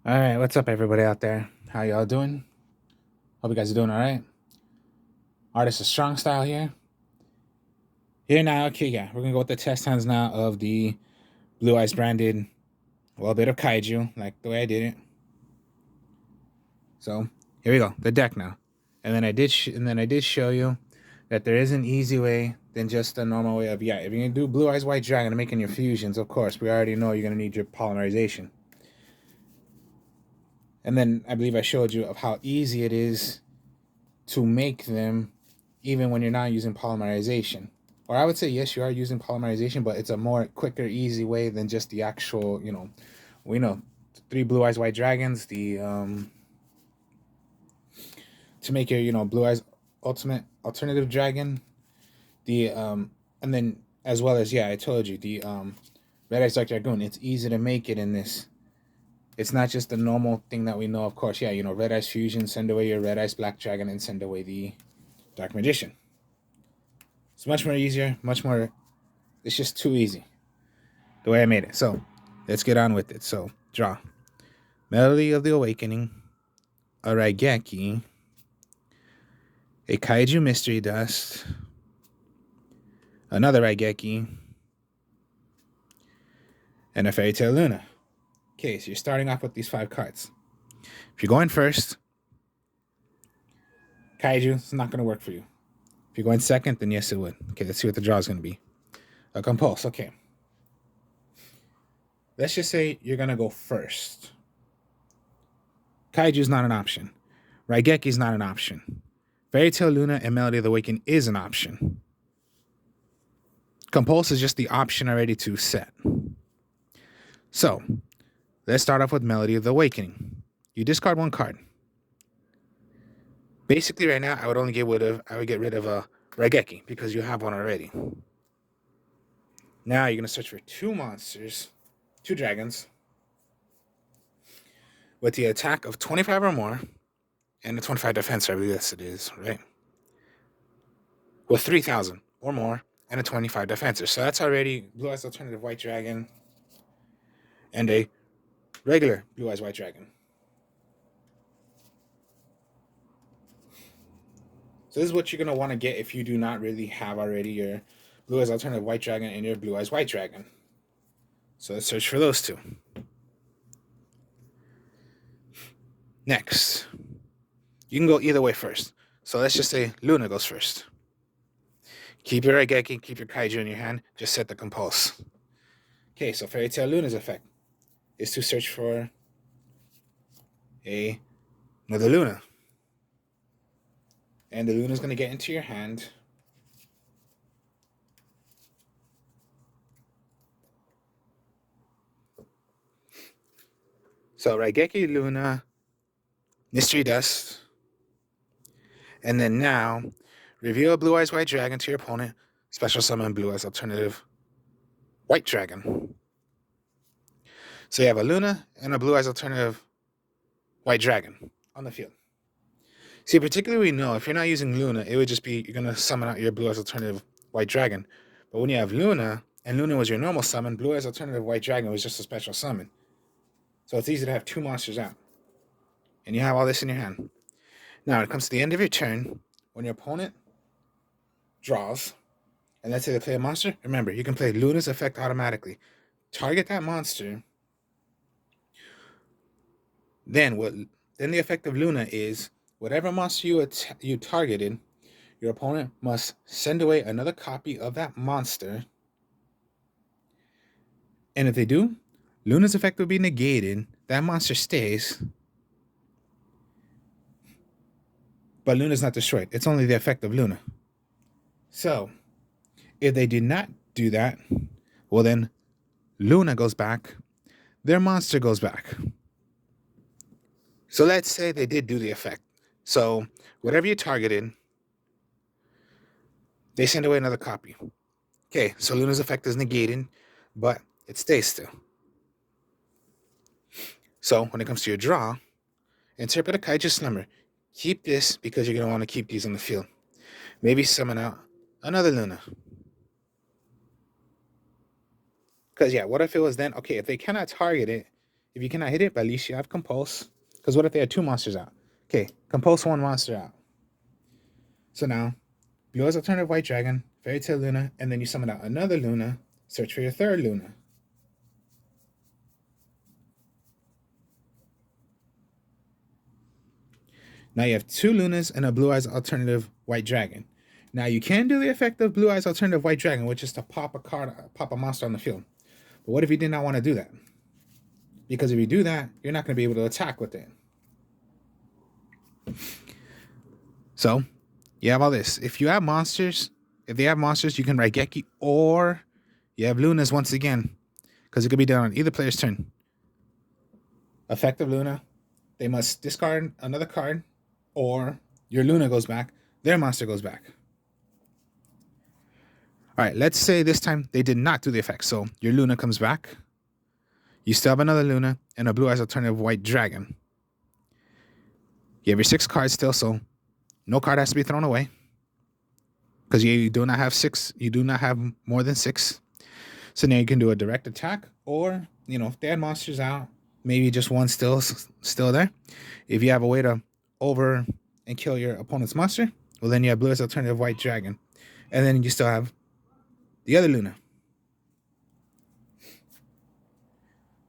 All right, what's up, everybody out there? How y'all doing? Hope you guys are doing all right. Artist of Strong Style here. Here now, okay, yeah, we're gonna go with the test hands now of the Blue Eyes branded, well, bit of kaiju, like the way I did it. So here we go, the deck now, and then I did show you that there is an easy way than just a normal way of if you're gonna do Blue Eyes White Dragon and making your fusions, of course, we already know you're gonna need your polymerization. And then I believe I showed you of how easy it is to make them even when you're not using polymerization. Or I would say, yes, you are using polymerization, but it's a more quicker, easy way than just the actual, we know 3 Blue Eyes White Dragons, the to make your, Blue Eyes Ultimate Alternative Dragon, the and then as well as, I told you, the Red Eyes Dark Dragoon. It's easy to make it in this. It's not just the normal thing that we know, of course. Red Eyes Fusion, send away your Red Eyes Black Dragon, and send away the Dark Magician. It's much more easier, much more. It's just too easy the way I made it. So let's get on with it. So draw Melody of the Awakening, a Raigeki, a Kaiju Mystery Dust, another Raigeki, and a Fairy Tale Luna. Okay, so you're starting off with these 5 cards. If you're going first, Kaiju, it's not going to work for you. If you're going second, then yes, it would. Okay, let's see what the draw is going to be. A Compulse, okay. Let's just say you're going to go first. Kaiju's not an option. Raigeki's not an option. Fairy Tale Luna and Melody of the Awakening is an option. Compulse is just the option already to set. So, let's start off with Melody of the Awakening. You discard 1 card. Basically, right now, I would get rid of a Raigeki because you have one already. Now you're gonna search for 2 monsters, 2 dragons, with the attack of 25 or more, and the 25 defense. I believe yes, it is right. With 3,000 or more, and a 25 defense. So that's already Blue Eyes Alternative White Dragon, and a regular Blue Eyes White Dragon. So this is what you're going to want to get if you do not really have already your Blue Eyes Alternative White Dragon and your Blue Eyes White Dragon. So let's search for those 2. Next, you can go either way first. So let's just say Luna goes first. Keep your Raigeki, keep your Kaiju in your hand, just set the Compulse. Okay, so Fairy Tale Luna's effect is to search for another Luna. And the Luna's going to get into your hand. So Raigeki, Luna, Mystery Dust. And then now, reveal a Blue Eyes White Dragon to your opponent. Special summon Blue Eyes Alternative White Dragon. So you have a Luna and a Blue Eyes Alternative White Dragon on the field. See, particularly we know if you're not using Luna, it would just be you're going to summon out your Blue Eyes Alternative White Dragon. But when you have Luna, and Luna was your normal summon, Blue Eyes Alternative White Dragon was just a special summon. So it's easy to have 2 monsters out. And you have all this in your hand. Now, when it comes to the end of your turn, when your opponent draws, and let's say they play a monster, remember, you can play Luna's effect automatically. Target that monster. Then the effect of Luna is whatever monster you targeted, your opponent must send away another copy of that monster. And if they do, Luna's effect will be negated. That monster stays. But Luna's not destroyed. It's only the effect of Luna. So, if they did not do that, well then, Luna goes back. Their monster goes back. So let's say they did do the effect. So, whatever you targeted, they send away another copy. Okay, so Luna's effect is negated, but it stays still. So, when it comes to your draw, interpret a Kaiju Slumber. Keep this because you're going to want to keep these on the field. Maybe summon out another Luna. Because, what if it was then, okay, if they cannot target it, If you cannot hit it, but at least you have Compulse. Because what if they had 2 monsters out? Okay, Compulse 1 monster out. So now, Blue Eyes Alternative White Dragon, Fairy Tail Luna, and then you summon out another Luna. Search for your 3rd Luna. Now you have 2 Lunas and a Blue Eyes Alternative White Dragon. Now you can do the effect of Blue Eyes Alternative White Dragon, which is to pop a monster on the field. But what if you did not want to do that? Because if you do that, you're not going to be able to attack with it. So, you have all this. If you have monsters, if they have monsters, you can Raigeki, or you have Lunas once again, because it could be done on either player's turn. Effective Luna, they must discard another card, or your Luna goes back, their monster goes back. All right, let's say this time they did not do the effect. So your Luna comes back. You still have another Luna and a Blue Eyes Alternative White Dragon. You have your 6 cards still, so no card has to be thrown away. Because you do not have 6. You do not have more than 6. So now you can do a direct attack, or, if they had monsters out, maybe just one still there. If you have a way to over and kill your opponent's monster, well, then you have Blue Eyes Alternative White Dragon. And then you still have the other Luna.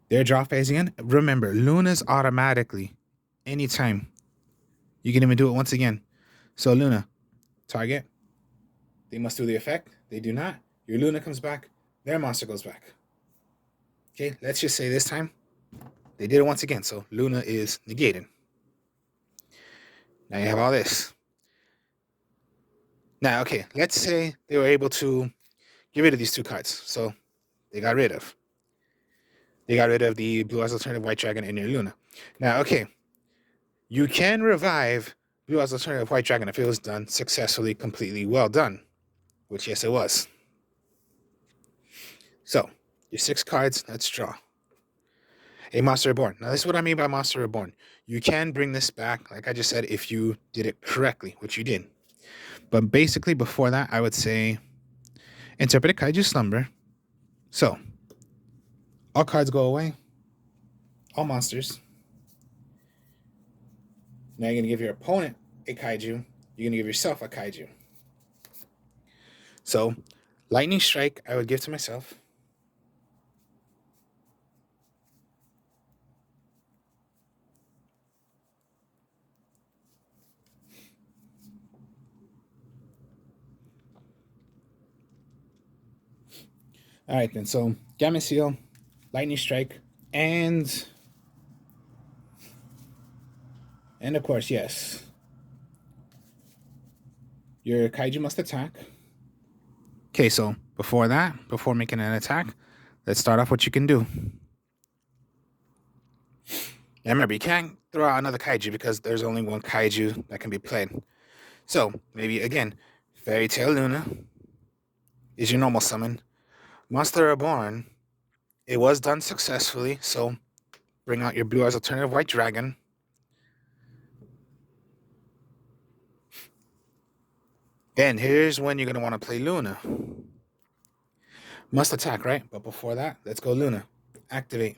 Their draw phase again. Remember, Luna's automatically, anytime. You can even do it once again. So Luna, target. They must do the effect. They do not. Your Luna comes back. Their monster goes back. Okay, let's just say this time they did it once again. So Luna is negated. Now you have all this. Now, okay, let's say they were able to get rid of these 2 cards. So they got rid of the Blue Eyes Alternative White Dragon and your Luna. Now, okay, you can revive Blue Eyes Alternative White Dragon if it was done successfully, completely well done. Which, yes, it was. So, your 6 cards, let's draw. A Monster Reborn. Now, this is what I mean by Monster Reborn. You can bring this back, like I just said, if you did it correctly, which you did. But basically, before that, I would say Interpreted Kaiju Slumber. So, all cards go away. All monsters. Now you're going to give your opponent a Kaiju. You're going to give yourself a Kaiju. So, Lightning Strike, I would give to myself. All right, then. So, Gamma Seal, Lightning Strike, and of course, yes, your Kaiju must attack. Okay, so before that, before making an attack, let's start off what you can do. Now remember, you can't throw out another Kaiju because there's only one Kaiju that can be played. So, maybe, again, Fairy Tail Luna is your normal summon. Monster Reborn, it was done successfully, so bring out your Blue Eyes Alternative White Dragon. Then, here's when you're going to want to play Luna. Must attack, right? But before that, let's go Luna. Activate.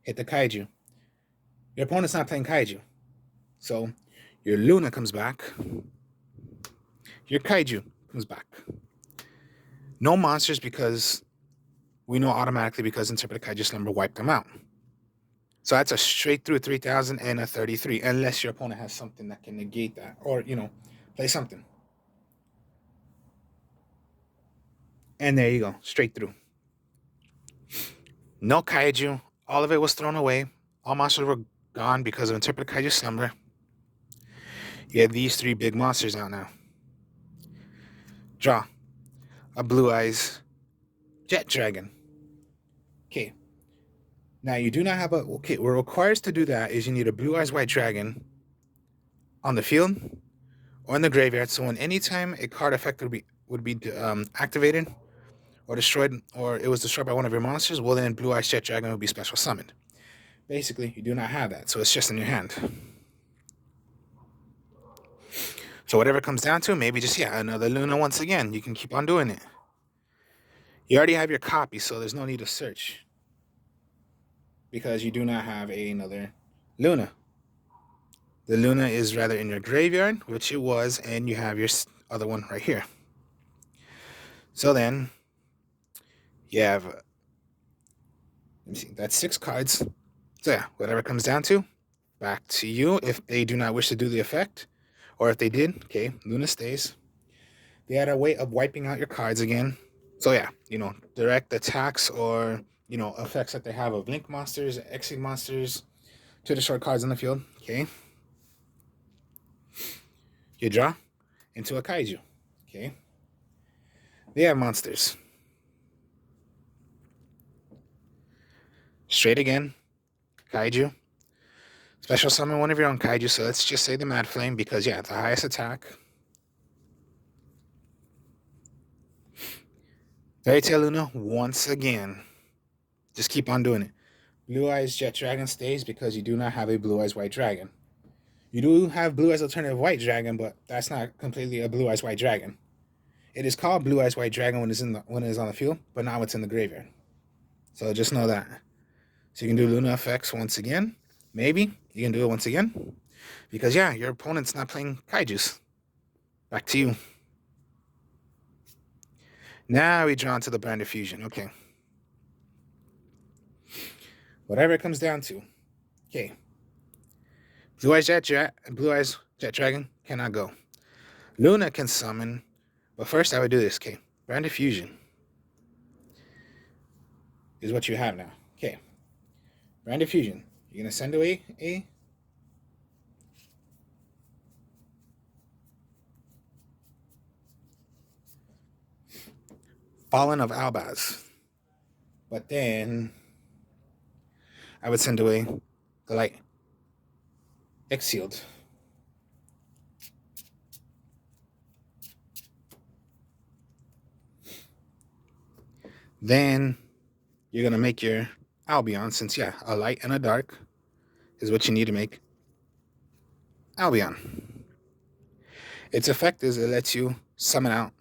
Hit the Kaiju. Your opponent's not playing Kaiju. So, your Luna comes back. Your Kaiju comes back. No monsters because we know automatically because Interpreted Kaiju Slumber wiped them out. So that's a straight through 3,000 and a 33, unless your opponent has something that can negate that, or, play something. And there you go, straight through. No Kaiju, all of it was thrown away. All monsters were gone because of Interpreted Kaiju Slumber. You have these 3 big monsters out now. Draw a Blue Eyes Jet Dragon. Okay. Now you do not have what requires to do that is you need a Blue Eyes White Dragon on the field or in the graveyard. So when anytime a card effect would be activated or destroyed, or it was destroyed by one of your monsters, well then Blue Eyes Jet Dragon would be special summoned. Basically, you do not have that, so it's just in your hand. So whatever it comes down to, maybe just, another Luna once again. You can keep on doing it. You already have your copy, so there's no need to search. because you do not have another Luna. The Luna is rather in your graveyard, which it was, and you have your other one right here. So then you have, let me see, that's 6 cards. So yeah, whatever it comes down to, back to you. If they do not wish to do the effect, or if they did, okay, Luna stays. They had a way of wiping out your cards again. So yeah, direct attacks or, effects that they have of Link monsters, Exing monsters, to destroy cards on the field. Okay. You draw into a kaiju. Okay. They have monsters. Straight again. Kaiju. Special summon one of your own kaiju. So let's just say the Mad Flame because, yeah, the highest attack. Fairy Tail Luna once again. Just keep on doing it. Blue Eyes Jet Dragon stays because you do not have a Blue Eyes White Dragon. You do have Blue Eyes Alternative White Dragon, but that's not completely a Blue Eyes White Dragon. It is called Blue Eyes White Dragon when it is on the field, but now it's in the graveyard. So just know that. So you can do Luna effects once again. Maybe you can do it once again. Because yeah, your opponent's not playing kaijus. Back to you. Now we draw into the Brand of Fusion. Okay. Whatever it comes down to. Okay. Blue Eyes Jet Dragon cannot go. Luna can summon. But first I would do this. Okay. Brand of Fusion is what you have now. Okay. Brand of Fusion. You're going to send away a Fallen of Albaz. But then I would send away the Light Exiled. Then you're going to make your Albion, since, yeah, a light and a dark is what you need to make Albion. Its effect is it lets you summon out,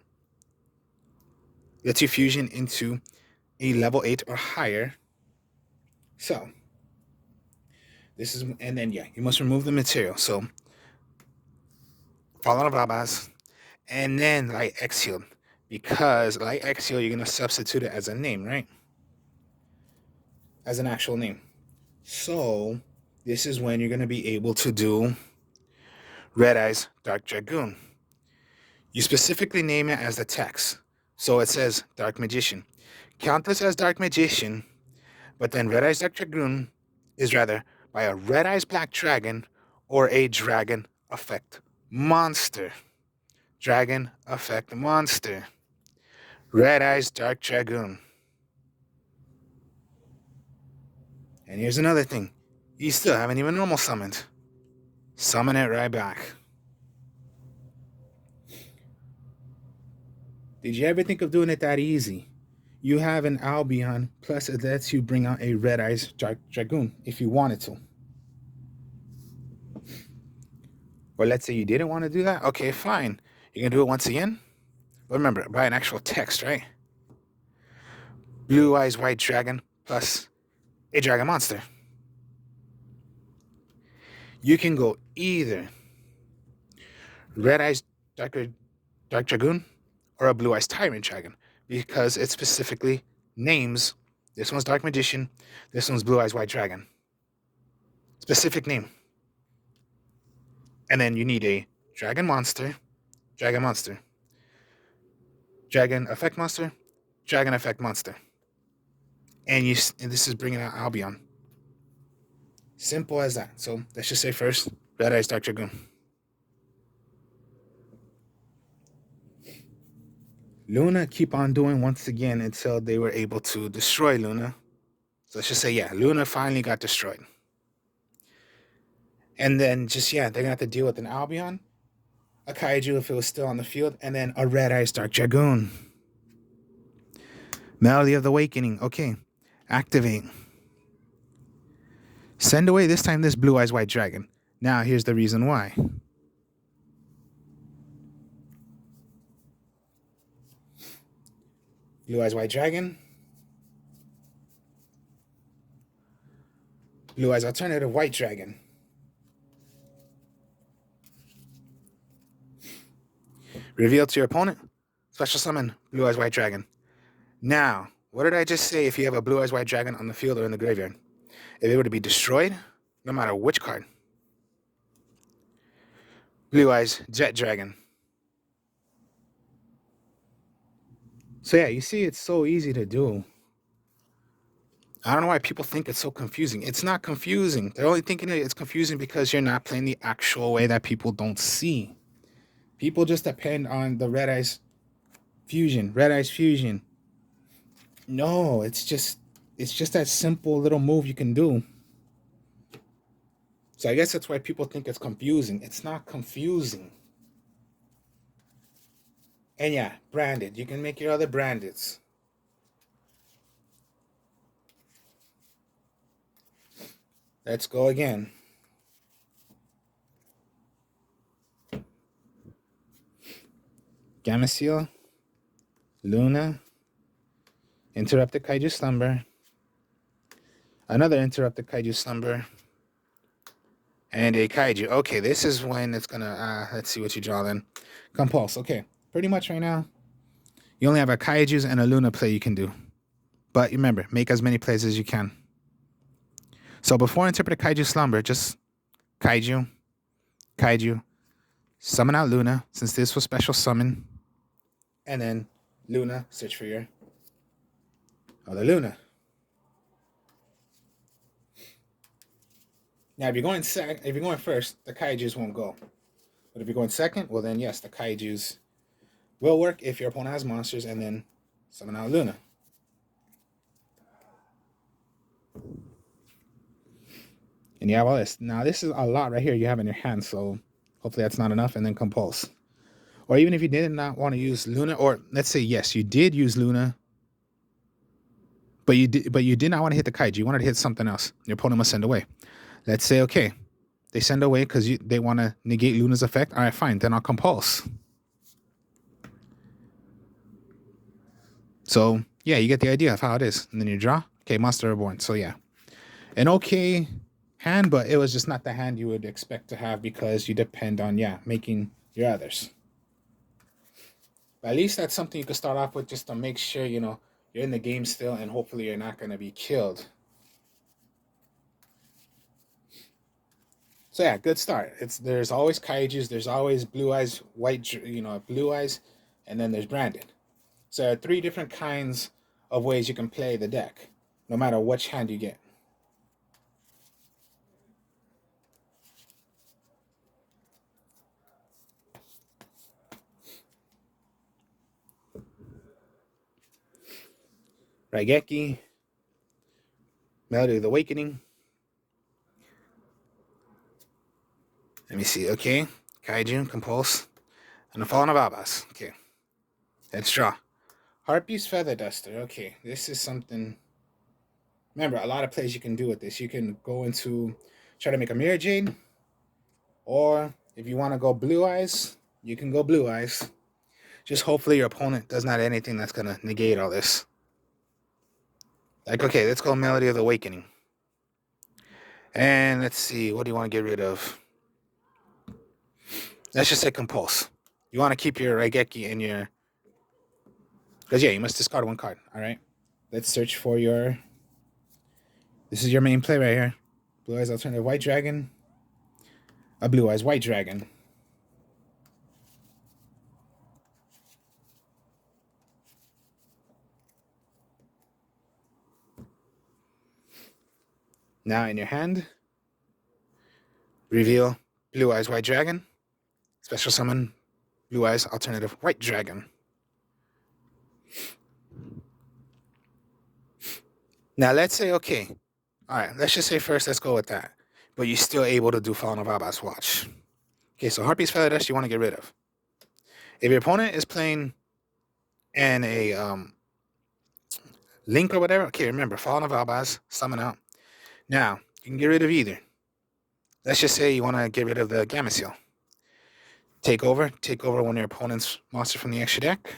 lets you fusion into a level 8 or higher. So, this is, and then, yeah, you must remove the material. So, Fallen of Albaz, and then Light Exiled. Because Light Exiled, you're going to substitute it as a name, right? As an actual name. So, this is when you're going to be able to do Red Eyes Dark Dragoon. You specifically name it as the text. So it says Dark Magician. Count this as Dark Magician, but then Red Eyes Dark Dragoon is rather by a Red Eyes Black Dragon or a Dragon Effect Monster. Dragon Effect Monster. Red Eyes Dark Dragoon. And here's another thing. You still haven't even normal summoned. Summon it right back. Did you ever think of doing it that easy? You have an Albion, plus it lets you bring out a Red Eyes Dark Dragoon if you wanted to. Or let's say you didn't want to do that. Okay, fine. You can do it once again. But remember, by an actual text, right? Blue Eyes White Dragon plus a Dragon Monster. You can go either Red Eyes Dark Dragoon or a Blue Eyes Tyrant Dragon, because it specifically names, this one's Dark Magician, this one's Blue Eyes White Dragon. Specific name. And then you need a Dragon Monster, Dragon Effect Monster, Dragon Effect Monster. And this is bringing out Albion. Simple as that. So let's just say first, Red Eyes Dark Dragoon. Luna keep on doing once again until they were able to destroy Luna. So let's just say, yeah, Luna finally got destroyed. And then just, yeah, they're going to have to deal with an Albion, a Kaiju if it was still on the field, and then a Red Eyes Dark Dragoon. Melody of the Awakening. Okay, activate. Send away this time this Blue Eyes White Dragon. Now, here's the reason why. Blue Eyes White Dragon. Blue Eyes Alternative White Dragon. Reveal to your opponent. Special summon Blue Eyes White Dragon. Now, what did I just say if you have a Blue Eyes White Dragon on the field or in the graveyard? If it were to be destroyed, no matter which card. Blue Eyes Jet Dragon. So yeah, you see it's so easy to do. I don't know why people think it's so confusing. It's not confusing. They're only thinking it's confusing because you're not playing the actual way that people don't see. People just depend on the Red Eyes Fusion. Red Eyes Fusion. No, it's just that simple little move you can do. So I guess that's why people think it's confusing. It's not confusing. And yeah, branded. You can make your other brandeds. Let's go again. Gameciel, Luna, Interrupted Kaiju Slumber, another Interrupted Kaiju Slumber, and a Kaiju. Okay, this is when it's gonna, let's see what you draw then. Compulse, okay. Pretty much right now, you only have a Kaijus and a Luna play you can do. But remember, make as many plays as you can. So before Interpreted Kaiju Slumber, just Kaiju, summon out Luna, since this was special summon. And then Luna, search for your other Luna. Now, if you're going first, the Kaijus won't go. But if you're going second, well then yes, the Kaijus will work if your opponent has monsters, and then summon out Luna. And you have all this. Now, this is a lot right here you have in your hand, so hopefully that's not enough, and then Compulse. Or even if you did not want to use Luna, or let's say, yes, you did use Luna, but you did not want to hit the Kaiju. You wanted to hit something else. Your opponent must send away. Let's say, okay, they send away because they want to negate Luna's effect. All right, fine. Then I'll Compulse. So, yeah, you get the idea of how it is. And then you draw. Okay, Monster Reborn. So, yeah. An okay hand, but it was just not the hand you would expect to have because you depend on, yeah, making your others. But at least that's something you could start off with just to make sure, you know, you're in the game still and hopefully you're not going to be killed. So yeah, good start. There's always Kaijus, there's always Blue Eyes, White, you know, Blue Eyes, and then there's Branded. So there are 3 different kinds of ways you can play the deck, no matter which hand you get. Raigeki, Melody of the Awakening. Let me see. Okay, Kaiju, Compulse, and the Fallen of Abas. Okay, let's draw. Harpy's Feather Duster. Okay, this is something. Remember, a lot of plays you can do with this. You can go into try to make a Mirror Jade, or if you want to go Blue Eyes, you can go Blue Eyes. Just hopefully your opponent does not have anything that's gonna negate all this. Like, okay, let's go Melody of the Awakening. And let's see, what do you want to get rid of? Let's just say Compulse. You want to keep your Raigeki in your... Because, yeah, you must discard 1 card, all right? Let's search for your... This is your main play right here. Blue Eyes Alternative White Dragon. A Blue Eyes White Dragon. Now in your hand, reveal Blue Eyes White Dragon. Special summon Blue Eyes Alternative White Dragon. Now let's say, okay, all right, let's just say first, let's go with that. But you're still able to do Fallen of Abas. Watch. Okay, so Harpy's Feather Dust you want to get rid of. If your opponent is playing in a Link or whatever, okay, remember, Fallen of Abas, summon out. Now, you can get rid of either. Let's just say you want to get rid of the Gameciel. Take over one of your opponent's monster from the extra deck.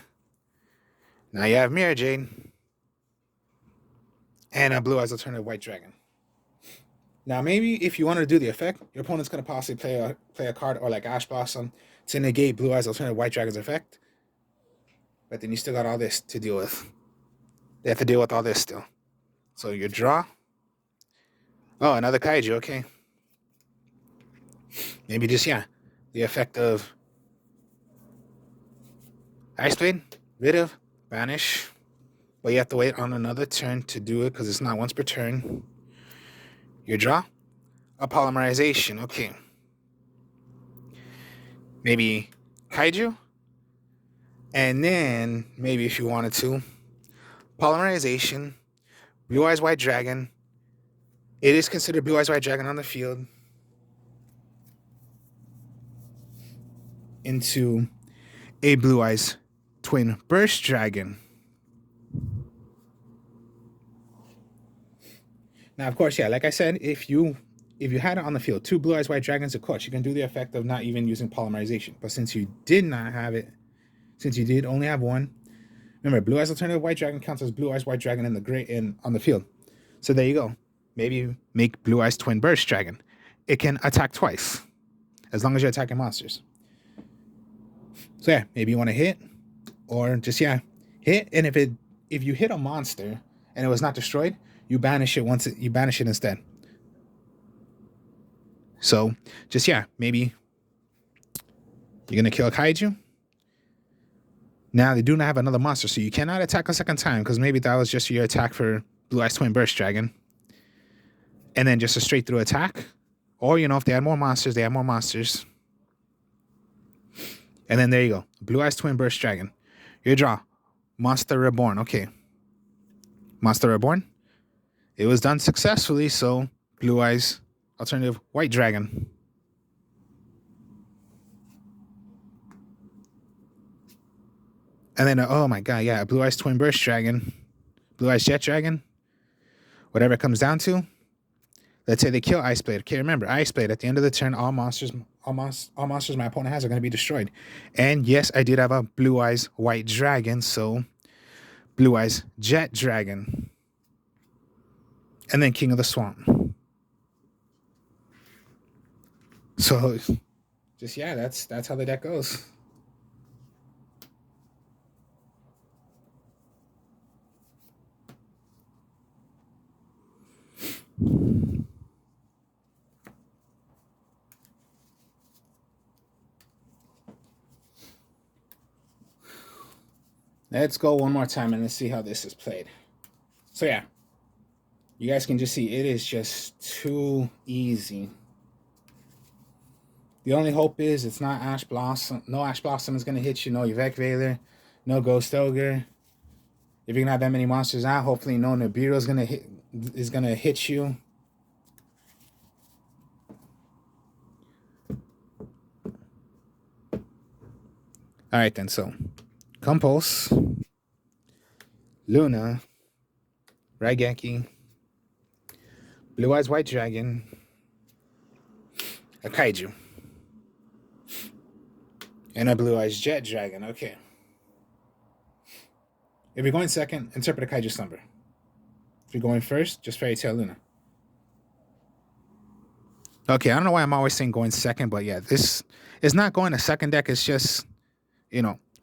Now you have Mirror Jade and a Blue Eyes Alternative White Dragon. Now, maybe if you want to do the effect, your opponent's going to possibly play a card or like Ash Blossom to negate Blue Eyes Alternative White Dragon's effect. But then you still got all this to deal with. They have to deal with all this still. So you draw. Oh, another Kaiju, okay. Maybe just, yeah, the effect of Ice Blade, rid of, banish. But you have to wait on another turn to do it because it's not once per turn. You draw. A polymerization, okay. Maybe Kaiju. And then, maybe if you wanted to, polymerization, Blue Eyes White Dragon. It is considered Blue Eyes White Dragon on the field. Into a Blue Eyes Twin Burst Dragon. Now, of course, yeah, like I said, if you had it on the field, 2 Blue Eyes White Dragons, of course, you can do the effect of not even using polymerization. But since you did not have it, since you did only have one, remember, Blue Eyes Alternative White Dragon counts as Blue Eyes White Dragon on the field. So there you go. Maybe make Blue Eyes Twin Burst Dragon. It can attack twice, as long as you're attacking monsters. So yeah, maybe you want to hit, or just hit. And if you hit a monster and it was not destroyed, you banish it you banish it instead. So just maybe you're gonna kill a Kaiju. Now they do not have another monster, so you cannot attack a second time because maybe that was just your attack for Blue Eyes Twin Burst Dragon. And then just a straight through attack. Or, if they had more monsters, they have more monsters. And then there you go. Blue Eyes Twin Burst Dragon. Your draw. Monster Reborn. Okay. Monster Reborn. It was done successfully, so Blue Eyes Alternative White Dragon. And then, oh my god, yeah, Blue Eyes Twin Burst Dragon. Blue Eyes Jet Dragon. Whatever it comes down to. Let's say they kill Ice Blade. Okay, remember, Ice Blade, at the end of the turn, all monsters my opponent has are going to be destroyed. And yes, I did have a Blue Eyes White Dragon, so Blue Eyes Jet Dragon. And then King of the Swamp. So, just, that's how the deck goes. Let's go one more time and let's see how this is played. So yeah, you guys can just see it is just too easy. The only hope is it's not Ash Blossom. No Ash Blossom is going to hit you. No Yvette Veiler. No Ghost Ogre. If you're going to have that many monsters out, hopefully no Nibiru is going to hit you. All right, then. So, Compulse, Luna, Raigeki, Blue Eyes White Dragon, a Kaiju, and a Blue Eyes Jet Dragon. Okay. If you're going second, interpret a Kaiju Slumber. If you're going first, just Fairy Tail Luna. Okay, I don't know why I'm always saying going second, but yeah, this is not going to second deck. It's just,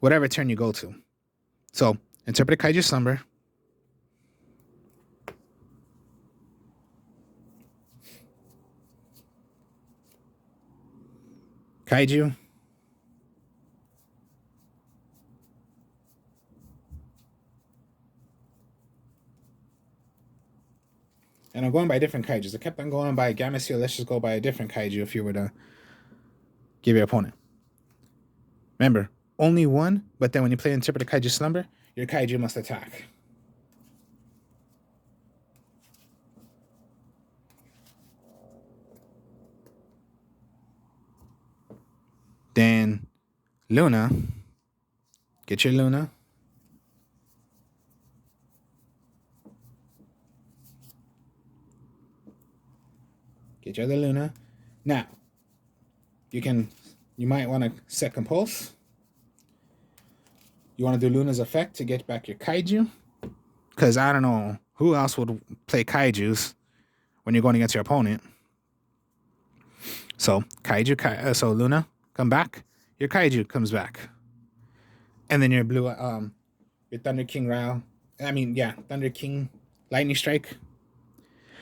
whatever turn you go to. So, interpret a Kaiju Slumber. Kaiju. And I'm going by different Kaijus. I kept on going by Gamma Seal. Let's just go by a different Kaiju if you were to give your opponent. Remember, only one, but then when you play Interpret a Kaiju Slumber, your Kaiju must attack. Then Luna. Get your Luna. Get your other Luna. Now, you might want to set Compulse. You want to do Luna's effect to get back your Kaiju. Because I don't know who else would play Kaijus when you're going against your opponent. So Kaiju, so Luna, come back. Your Kaiju comes back, and then your your Thunder King Thunder King Lightning Strike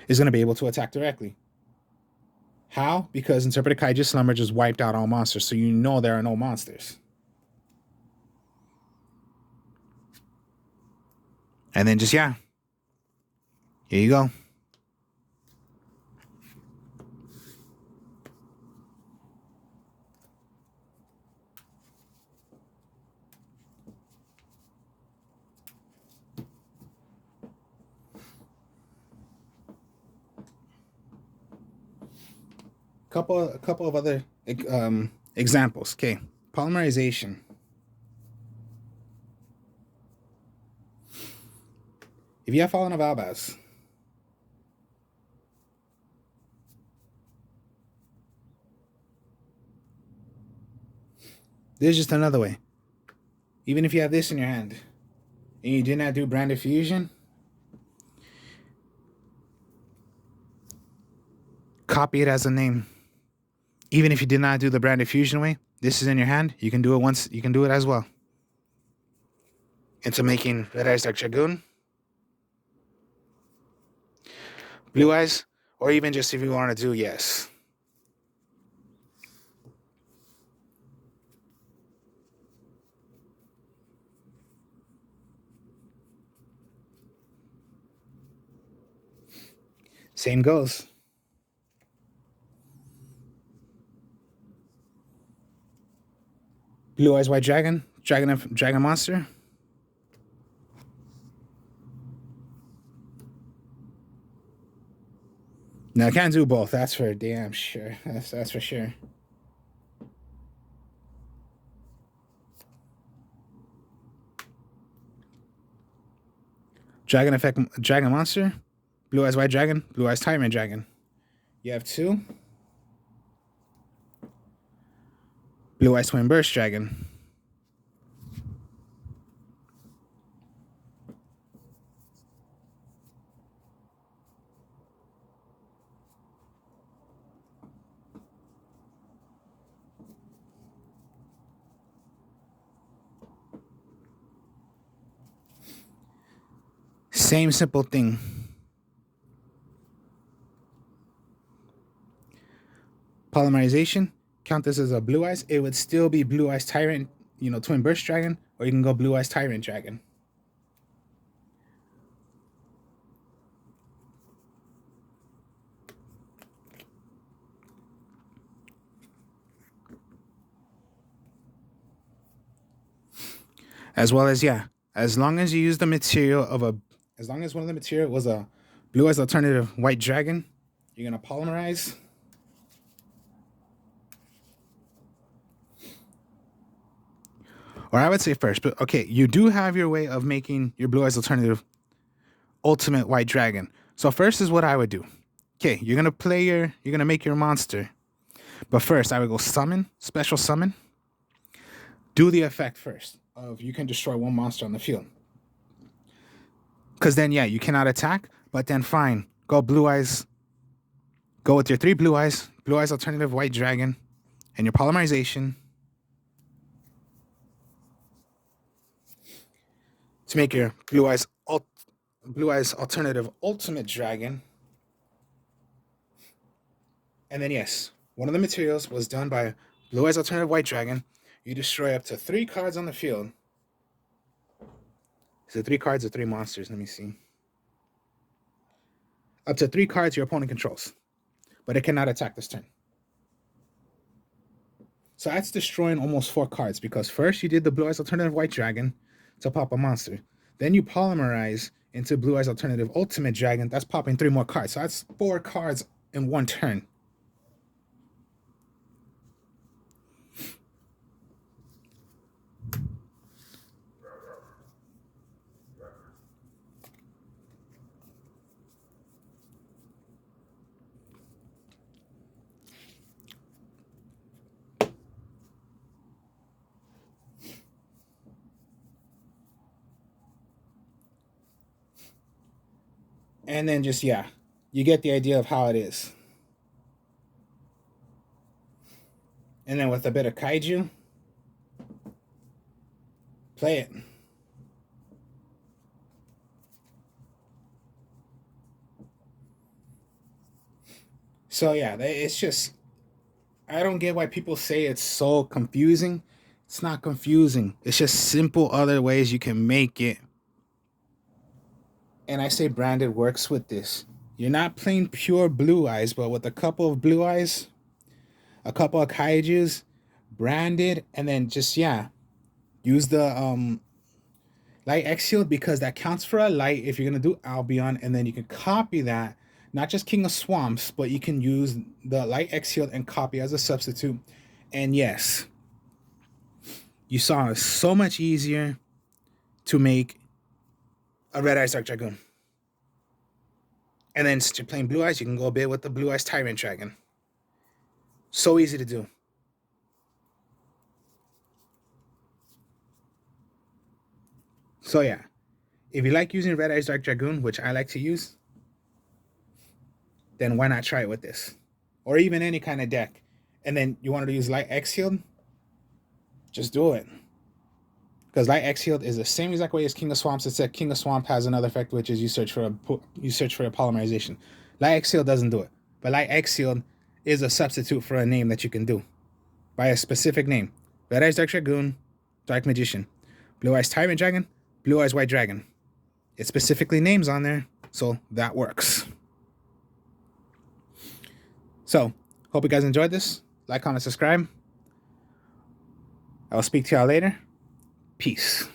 is going to be able to attack directly. How? Because Interpreted Kaiju Slumber just wiped out all monsters, so you know there are no monsters. And then just, here you go. A couple of other examples. Okay, polymerization. If you have Fallen of Albaz, there's just another way. Even if you have this in your hand and you did not do Brand of Fusion, copy it as a name. Even if you did not do the Brand of Fusion way, this is in your hand. You can do it once. You can do it as well. Into making Red Eyes Dark Dragoon, Blue Eyes, or even just if you want to do yes. Same goes. Blue Eyes White Dragon, Dragon Monster. No, I can't do both. That's for damn sure. That's for sure. Dragon Effect, Dragon Monster, Blue Eyes White Dragon, Blue Eyes Tyrant Dragon. You have 2. Blue Eyes Twin Burst Dragon. Same simple thing. Polymerization. Count this as a Blue Eyes. It would still be Blue Eyes Tyrant, Twin Burst Dragon, or you can go Blue Eyes Tyrant Dragon. As well as, as long as you use the material as long as one of the material was a Blue Eyes Alternative White Dragon, you're going to polymerize. Or I would say first, but okay, you do have your way of making your Blue Eyes Alternative Ultimate White Dragon. So first is what I would do. Okay, you're going to make your monster. But first, I would go summon, special summon. Do the effect first of you can destroy one monster on the field. Because then, you cannot attack, but then fine. Go Blue Eyes. Go with your 3 Blue Eyes Alternative White Dragon, and your polymerization to make your Blue Eyes Alternative Ultimate Dragon. And then, one of the materials was done by Blue Eyes Alternative White Dragon. You destroy up to 3 cards on the field. Is it 3 cards or 3 monsters? Let me see. Up to 3 cards your opponent controls, but it cannot attack this turn. So that's destroying almost 4 cards, because first you did the Blue Eyes Alternative White Dragon to pop a monster. Then you polymerize into Blue Eyes Alternative Ultimate Dragon. That's popping 3 more cards. So that's 4 cards in 1 turn. And then just, you get the idea of how it is. And then with a bit of kaiju, play it. So yeah, it's just, I don't get why people say it's so confusing. It's not confusing. It's just simple other ways you can make it. And I say branded works with this. You're not playing pure Blue Eyes, but with a couple of Blue Eyes, a couple of kaijus, branded, and then just, yeah, use the light X shield, because that counts for a light if you're gonna do Albion, and then you can copy that, not just King of Swamps, but you can use the light X shield and copy as a substitute. And yes, you saw it's so much easier to make a Red Eyes Dark Dragoon. And then since you're playing Blue Eyes, you can go a bit with the Blue Eyes Tyrant Dragon. So easy to do. So yeah, if you like using Red Eyes Dark Dragoon, which I like to use, then why not try it with this? Or even any kind of deck. And then you wanted to use Light X Shield, just do it. Because Light X Shield is the same exact way as King of Swamps, except King of Swamp has another effect, which is you search for a polymerization. Light X Shield doesn't do it. But Light X Shield is a substitute for a name that you can do by a specific name. Red Eyes Dark Dragoon, Dark Magician. Blue Eyes Tyrant Dragon, Blue Eyes White Dragon. It specifically names on there, so that works. So, hope you guys enjoyed this. Like, comment, subscribe. I'll speak to y'all later. Peace.